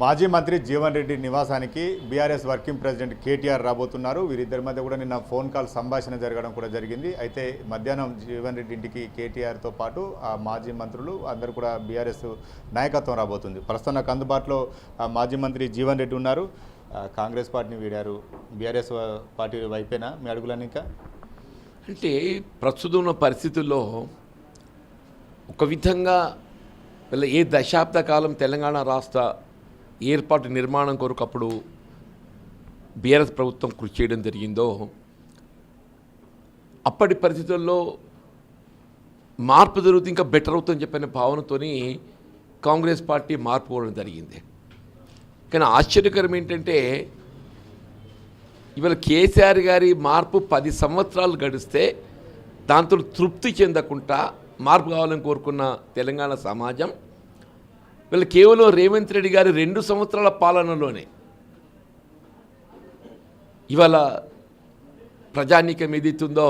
మాజీ మంత్రి జీవన్ రెడ్డి నివాసానికి BRS working president KTR రాబోతున్నారు. వీరిద్దరి మధ్య కూడా నిన్న ఫోన్ కాల్ సంభాషణ జరగడం కూడా జరిగింది. అయితే మధ్యాహ్నం జీవన్ రెడ్డి ఇంటికి కేటీఆర్తో పాటు ఆ మాజీ మంత్రులు అందరూ కూడా బీఆర్ఎస్ నాయకత్వం రాబోతుంది. ప్రస్తుతం నాకు అందుబాటులో మాజీ మంత్రి జీవన్ రెడ్డి ఉన్నారు. కాంగ్రెస్ పార్టీని వీడారు. బీఆర్ఎస్ పార్టీ వైపేనా మీ అడుగులని? ఇంకా అంటే ప్రస్తుతం ఉన్న పరిస్థితుల్లో ఒక విధంగా ఏ దశాబ్ద కాలం తెలంగాణ రాష్ట్ర ఏర్పాటు నిర్మాణం కొరకు అప్పుడు బీఆర్ఎస్ ప్రభుత్వం కృషి చేయడం జరిగిందో, అప్పటి పరిస్థితుల్లో మార్పు జరుగుతుంది, ఇంకా బెటర్ అవుతుందని చెప్పిన భావనతో కాంగ్రెస్ పార్టీ మార్పు పోవడం జరిగింది. కానీ ఆశ్చర్యకరం ఏంటంటే ఇవాళ కేసీఆర్ గారి మార్పు 10 సంవత్సరాలు గడిస్తే దాంతో తృప్తి చెందకుండా మార్పు కావాలని కోరుకున్న తెలంగాణ సమాజం వీళ్ళు కేవలం రేవంత్ రెడ్డి గారి 2 సంవత్సరాల పాలనలోనే ఇవాళ ప్రజానీకం ఏదైతుందో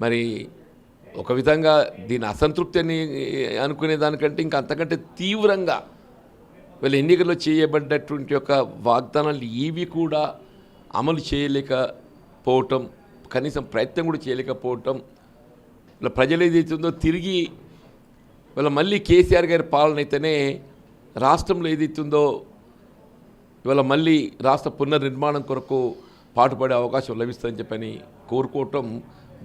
మరి ఒక విధంగా దీని అసంతృప్తి అని అనుకునే దానికంటే ఇంకా అంతకంటే తీవ్రంగా వీళ్ళ ఎన్నికల్లో చేయబడ్డటువంటి యొక్క వాగ్దానాలు ఏవి కూడా అమలు చేయలేకపోవటం, కనీసం ప్రయత్నం కూడా చేయలేకపోవటం, ఇలా ప్రజలు ఏదైతుందో తిరిగి ఇవాళ మళ్ళీ కేసీఆర్ గారి పాలన అయితేనే రాష్ట్రంలో ఏదైతుందో ఇవాళ మళ్ళీ రాష్ట్ర పునర్నిర్మాణం కొరకు పాటుపడే అవకాశం లభిస్తుందని చెప్పని కోరుకోవటం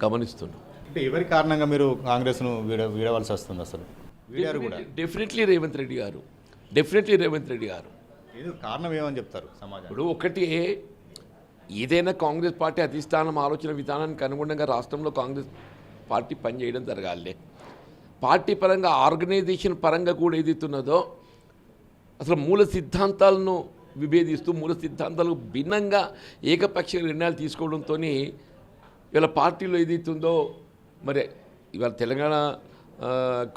గమనిస్తున్నాం. అంటే ఎవరి కారణంగా మీరు కాంగ్రెస్ను వీడవలసి వస్తుంది? అసలు వీడారు కూడా డెఫినెట్లీ రేవంత్ రెడ్డి గారు కారణం ఏమని చెప్తారు సమాజం? ఇప్పుడు ఒకటి, ఏదైనా కాంగ్రెస్ పార్టీ అధిష్టానం ఆలోచన విధానానికి అనుగుణంగా రాష్ట్రంలో కాంగ్రెస్ పార్టీ పనిచేయడం జరగాలి. పార్టీ పరంగా ఆర్గనైజేషన్ పరంగా కూడా ఏదైతున్నదో అసలు మూల సిద్ధాంతాలను విభేదిస్తూ మూల సిద్ధాంతాలకు భిన్నంగా ఏకపక్ష నిర్ణయాలు తీసుకోవడంతో ఇవాళ పార్టీలో ఏదైతుందో మరి ఇవాళ తెలంగాణ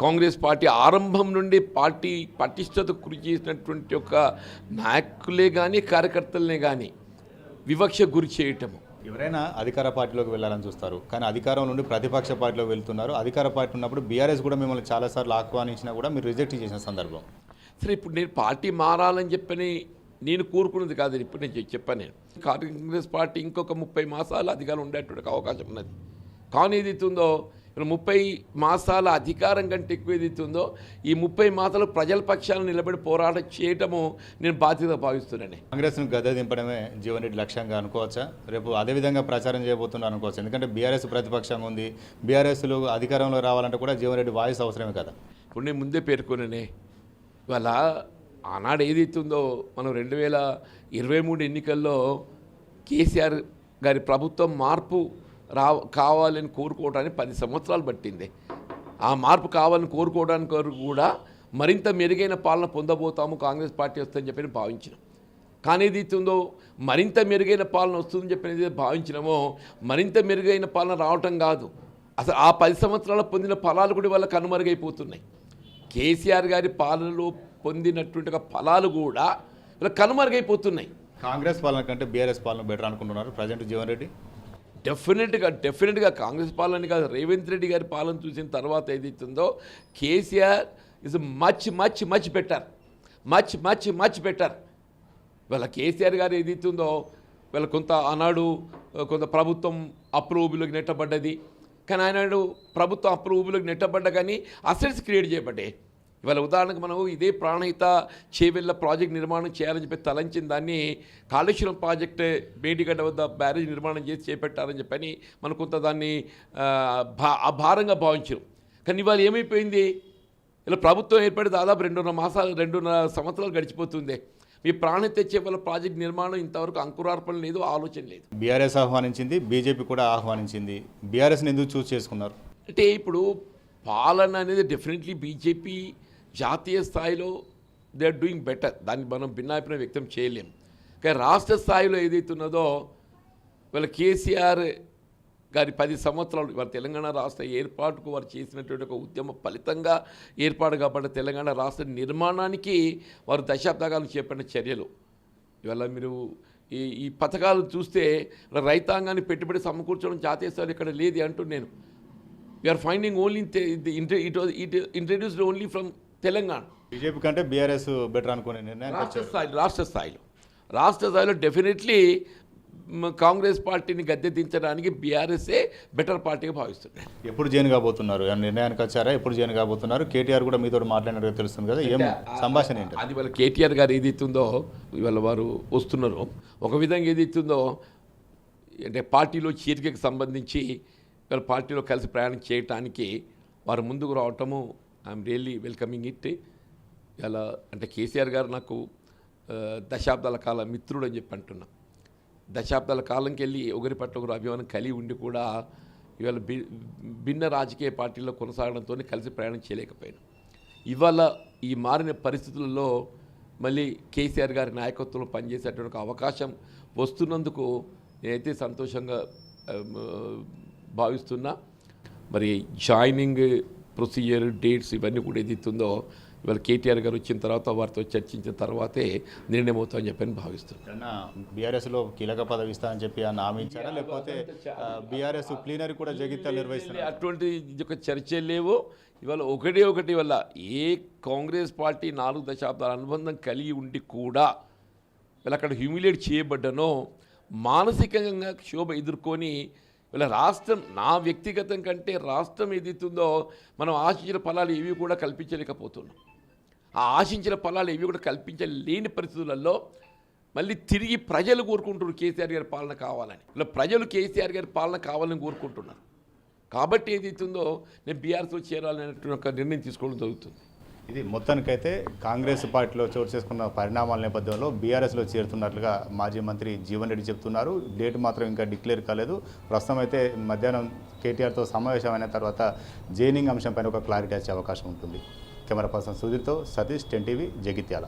కాంగ్రెస్ పార్టీ ఆరంభం నుండి పార్టీ పటిష్టత కృషి చేసినటువంటి ఒక నాయకులే కానీ కార్యకర్తలనే కానీ వివక్ష గురి చేయటము. ఎవరైనా అధికార పార్టీలోకి వెళ్ళాలని చూస్తారు, కానీ అధికారం నుండి ప్రతిపక్ష పార్టీలోకి వెళ్తున్నారు. అధికార పార్టీ ఉన్నప్పుడు బీఆర్ఎస్ కూడా మిమ్మల్ని చాలాసార్లు ఆహ్వానించినా కూడా మీరు రిజెక్ట్ చేసిన సందర్భం. సరే, ఇప్పుడు నేను పార్టీ మారాలని చెప్పని నేను కోరుకున్నది కాదు. ఇప్పుడు నేను చెప్పాను, నేను కాంగ్రెస్ పార్టీ ఇంకొక 30 మాసాలు అధికారం ఉండేటువంటి అవకాశం ఉన్నది. కానీ ఏదైతుందో ఇప్పుడు 30 మాసాల అధికారం కంటే ఎక్కువ ఏదైతుందో ఈ 30 మాసాలు ప్రజల పక్షాలను నిలబడి పోరాటం చేయటము నేను బాధ్యత భావిస్తున్నాను. కాంగ్రెస్ను గద్దె దింపడమే జీవన్ రెడ్డి లక్ష్యంగా అనుకోవచ్చా? రేపు అదేవిధంగా ప్రచారం చేయబోతున్నారు అనుకోవచ్చు. ఎందుకంటే బీఆర్ఎస్ ప్రతిపక్షంగా ఉంది, బీఆర్ఎస్లు అధికారంలో రావాలంటే కూడా జీవన్ రెడ్డి వాయిస్ అవసరమే కదా. ఇప్పుడు నేను ముందే పేర్కొనే ఇవాళ ఆనాడు ఏదైతుందో మనం 2023 ఎన్నికల్లో కేసీఆర్ గారి ప్రభుత్వం మార్పు కావాలని కోరుకోవడానికి 10 సంవత్సరాలు పట్టింది. ఆ మార్పు కావాలని కోరుకోవడానికి కూడా మరింత మెరుగైన పాలన పొందబోతాము కాంగ్రెస్ పార్టీ వస్తుందని చెప్పి భావించినాం. కానీ ఏదైతుందో మరింత మెరుగైన పాలన వస్తుందని చెప్పి భావించినామో మరింత మెరుగైన పాలన రావటం కాదు, అసలు ఆ 10 సంవత్సరాలు పొందిన ఫలాలు కూడా వాళ్ళ కనుమరుగైపోతున్నాయి. కేసీఆర్ గారి పాలనలో పొందినటువంటి ఫలాలు కూడా ఇలా కనుమరుగైపోతున్నాయి. కాంగ్రెస్ పాలన కంటే బీఆర్ఎస్ పాలన బెటర్ అనుకుంటున్నారు ప్రజెంట్ జీవన్ రెడ్డి? డెఫినెట్గా కాంగ్రెస్ పాలన కాదు, రేవంత్ రెడ్డి గారి పాలన చూసిన తర్వాత ఏదైతుందో కేసీఆర్ ఇస్ మచ్ బెటర్. వాళ్ళ కేసీఆర్ గారు ఏదైతుందో వీళ్ళ కొంత ఆనాడు కొంత ప్రభుత్వం అప్రూవబుల్లోకి నెట్టబడ్డది. కానీ ఆనాడు ప్రభుత్వం అప్రూవబుల్లోకి నెట్టబడ్డా కానీ అసెట్స్ క్రియేట్ చేయబడ్డాయి. ఇవాళ ఉదాహరణకు మనం ఇదే ప్రాణహిత చేవెళ్ళ ప్రాజెక్ట్ నిర్మాణం చేయాలని చెప్పి తలంచిన దాన్ని కాళేశ్వరం ప్రాజెక్ట్ మేడిగడ్డ వద్ద బ్యారేజ్ నిర్మాణం చేసి చేపట్టారని చెప్పని మనం కొంత దాన్ని భారంగా భావించాం. కానీ ఇవాళ ఏమైపోయింది, ఇలా ప్రభుత్వం ఏర్పడి దాదాపు 2.5 సంవత్సరాలు గడిచిపోతుంది. మీ ప్రాణహిత చేవెళ్ళ ప్రాజెక్ట్ నిర్మాణం ఇంతవరకు అంకురార్పణ లేదు, ఆలోచన లేదు. బీఆర్ఎస్ ఆహ్వానించింది, బీజేపీ కూడా ఆహ్వానించింది. బీఆర్ఎస్ని ఎందుకు చూస్ చేసుకున్నారు? అంటే ఇప్పుడు పాలన అనేది డెఫినెట్లీ బీజేపీ జాతీయ స్థాయిలో దే ఆర్ డూయింగ్ బెటర్, దాన్ని మనం భిన్నాభిప్రాయం వ్యక్తం చేయలేం. కానీ రాష్ట్ర స్థాయిలో ఏదైతున్నదో వీళ్ళ కేసీఆర్ గారి 10 సంవత్సరాలు ఇవాళ తెలంగాణ రాష్ట్ర ఏర్పాటుకు వారు చేసినటువంటి ఒక ఉద్యమ ఫలితంగా ఏర్పాటు కాబట్టిన తెలంగాణ రాష్ట్ర నిర్మాణానికి వారు దశాబ్దాలు చేపట్టిన చర్యలు. ఇవాళ మీరు ఈ పథకాలు చూస్తే రైతాంగాన్ని పెట్టుబడి సమకూర్చడం జాతీయ స్థాయిలో ఇక్కడ లేదు అంటూ నేను we are finding only it was introduced only from Telangana. BJP కంటే బీఆర్ఎస్ బెటర్ అనుకునే నిర్ణయం రాష్ట్ర స్థాయిలో డెఫినెట్లీ కాంగ్రెస్ పార్టీని గద్దె దించడానికి బీఆర్ఎస్ఏ బెటర్ పార్టీగా భావిస్తున్నాయి. ఎప్పుడు జైన్ కాబోతున్నారు నిర్ణయానికి వచ్చారా? ఎప్పుడు జైన్ కాబోతున్నారు? కేటీఆర్ కూడా మీతో మాట్లాడినట్టుగా తెలుస్తుంది కదా, ఏం సంభాషణ ఏంటి? అది వాళ్ళ కేటీఆర్ గారు ఏదైతుందో ఇవాళ వారు వస్తున్నారు, ఒక విధంగా ఏదైతుందో అంటే పార్టీలో చేరికకి సంబంధించి వాళ్ళ పార్టీలో కలిసి ప్రయాణం చేయటానికి వారు ముందుకు రావటము ఐఎమ్ రియల్లీ వెల్కమింగ్ ఇట్. ఇలా అంటే కేసీఆర్ గారు నాకు దశాబ్దాల కాల మిత్రుడు అని చెప్పి అంటున్నా. దశాబ్దాల కాలంకి వెళ్ళి ఒకరి పట్ల ఒకరు అభిమానం కలిగి ఉండి కూడా ఇవాళ భిన్న రాజకీయ పార్టీల్లో కొనసాగడంతో కలిసి ప్రయాణం చేయలేకపోయాను. ఇవాళ ఈ మారిన పరిస్థితులలో మళ్ళీ కేసీఆర్ గారి నాయకత్వంలో పనిచేసేటువంటి ఒక అవకాశం వస్తున్నందుకు నేనైతే సంతోషంగా భావిస్తున్నా. మరి జాయినింగ్ ప్రొసీజర్ డేట్స్ ఇవన్నీ కూడా ఏదైతుందో ఇవాళ కేటీఆర్ గారు వచ్చిన తర్వాత వారితో చర్చించిన తర్వాతే నిర్ణయం అవుతామని చెప్పని భావిస్తున్నాను. బీఆర్ఎస్లో కీలక పదవి ఇస్తామని చెప్పి హామీ ఇచ్చారా, లేకపోతే బీఆర్ఎస్ ప్లీనరీ కూడా జగిత్యాల నిర్వహిస్తారు? అటువంటి ఒక చర్చలు లేవు. ఇవాళ ఒకటి వల్ల ఏ కాంగ్రెస్ పార్టీ 4 దశాబ్దాల అనుబంధం కలిగి ఉండి కూడా వీళ్ళు అక్కడ హ్యూమిలేట్ చేయబడ్డనో మానసికంగా క్షోభ ఎదుర్కొని వీళ్ళ రాష్ట్రం నా వ్యక్తిగతం కంటే రాష్ట్రం ఏదైతుందో మనం ఆశించిన ఫలాలు ఏవి కూడా కల్పించలేకపోతున్నాం. ఆ ఆశించిన ఫలాలు ఏవి కూడా కల్పించలేని పరిస్థితులలో మళ్ళీ తిరిగి ప్రజలు కోరుకుంటున్నారు కేసీఆర్ గారి పాలన కావాలని. ఇలా ప్రజలు కేసీఆర్ గారి పాలన కావాలని కోరుకుంటున్నారు. కాబట్టి ఏదైతుందో నేను బీఆర్ఎస్లో చేరాలనేటువంటి ఒక నిర్ణయం తీసుకోవడం జరుగుతుంది. ఇది మొత్తానికైతే కాంగ్రెస్ పార్టీలో చోటు చేసుకున్న పరిణామాల నేపథ్యంలో బీఆర్ఎస్లో చేరుతున్నట్లుగా మాజీ మంత్రి జీవన్ రెడ్డి చెప్తున్నారు. డేట్ మాత్రం ఇంకా డిక్లేర్ కాలేదు. ప్రస్తుతం అయితే మధ్యాహ్నం కేటీఆర్తో సమావేశమైన తర్వాత జైనింగ్ అంశంపైన ఒక క్లారిటీ వచ్చే అవకాశం ఉంటుంది. కెమెరా పర్సన్ సుధీర్తో సతీష్, 10 టీవీ, జగిత్యాల.